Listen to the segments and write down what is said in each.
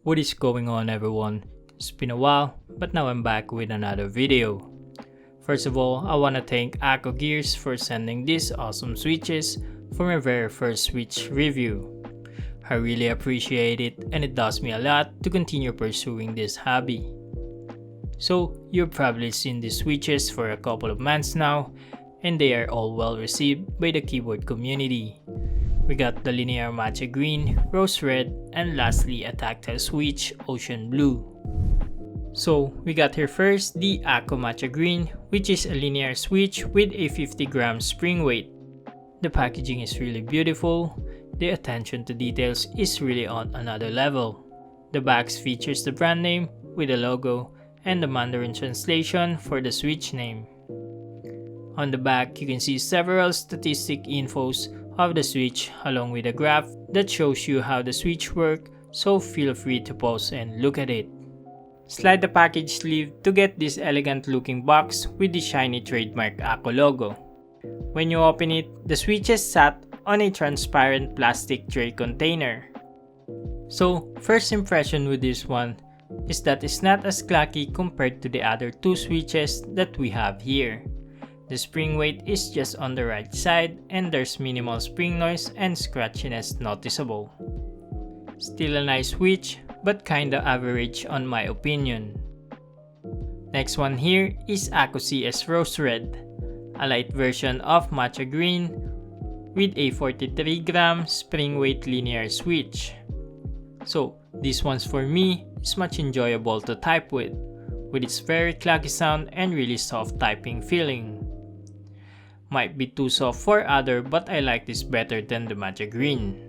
What is going on, everyone? It's been a while, but now I'm back with another video. First of all, I want to thank Akko Gears for sending these awesome switches for my very first Switch review. I really appreciate it, and it does me a lot to continue pursuing this hobby. So, you've probably seen these switches for a couple of months now, and they are all well received by the keyboard community. We got the linear Matcha Green, Rose Red, and lastly a tactile switch, Ocean Blue. So we got here first the Akko Matcha Green, which is a linear switch with a 50 gram spring weight. The packaging is really beautiful, the attention to details is really on another level. The box features the brand name with a logo and the Mandarin translation for the switch name. On the back, you can see several statistic infos of the switch along with a graph that shows you how the switch works, so feel free to pause and look at it. Slide the package sleeve to get this elegant looking box with the shiny trademark Akko logo. When you open it, the switch is sat on a transparent plastic tray container. So first impression with this one is that it's not as clunky compared to the other two switches that we have here. The spring weight is just on the right side and there's minimal spring noise and scratchiness noticeable. Still a nice switch, but kinda average on my opinion. Next one here is Akko CS Rose Red, a light version of Matcha Green with a 43 gram spring weight linear switch. So this one's for me is much enjoyable to type with its very clacky sound and really soft typing feeling. Might be too soft for other, but I like this better than the Matcha Green.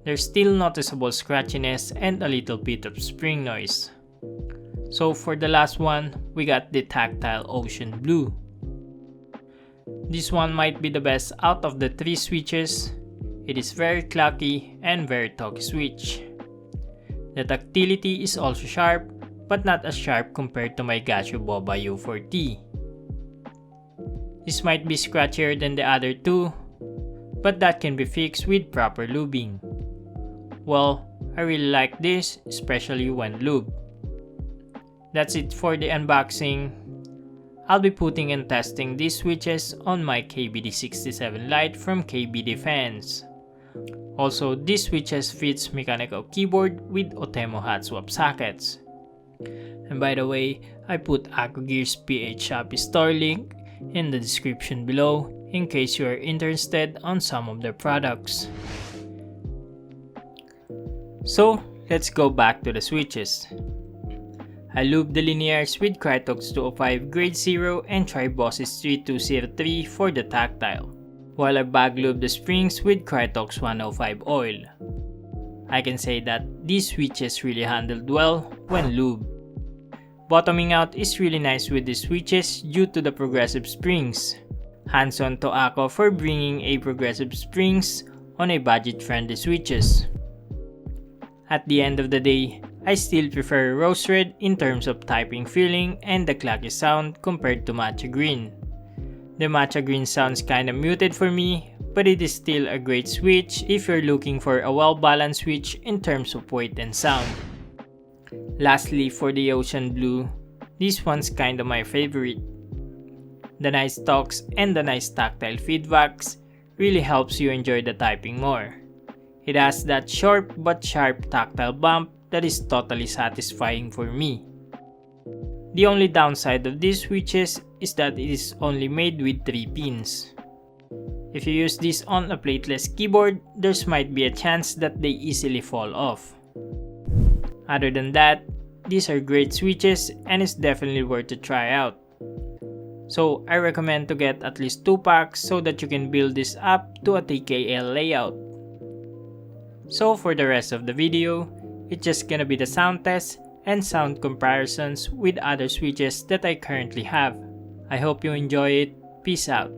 There's still noticeable scratchiness and a little bit of spring noise. So for the last one, we got the tactile Ocean Blue. This one might be the best out of the three switches. It is very clunky and very talky switch. The tactility is also sharp, but not as sharp compared to my Gashu Boba U4T. This might be scratchier than the other two, but that can be fixed with proper lubing. Well, I really like this, especially when lubed. That's it for the unboxing. I'll be putting and testing these switches on my KBD67 Lite from KB Defense. Also, these switches fits mechanical keyboard with Otemo hot swap sockets. And by the way, I put Akko Gears PH Shopee store link in the description below in case you are interested on some of their products. So let's go back to the switches. I lubed the linears with Krytox 205 grade 0 and Trybosys 3203 for the tactile, while I bag lubed the springs with Krytox 105 oil. I can say that these switches really handled well when lubed. Bottoming out is really nice with these switches due to the progressive springs. Hands on to Akko for bringing a progressive springs on a budget-friendly switches. At the end of the day, I still prefer Rose Red in terms of typing feeling and the clacky sound compared to Matcha Green. The Matcha Green sounds kinda muted for me, but it is still a great switch if you're looking for a well-balanced switch in terms of weight and sound. Lastly, for the Ocean Blue, this one's kinda my favorite. The nice THOCKS and the nice tactile feedbacks really helps you enjoy the typing more. It has that short but sharp tactile bump that is totally satisfying for me. The only downside of these switches is that it is only made with 3 pins. If you use this on a plateless keyboard, there might be a chance that they easily fall off. Other than that, these are great switches and it's definitely worth to try out. So I recommend to get at least 2 packs so that you can build this up to a TKL layout. So for the rest of the video, it's just gonna be the sound test and sound comparisons with other switches that I currently have. I hope you enjoy it. Peace out.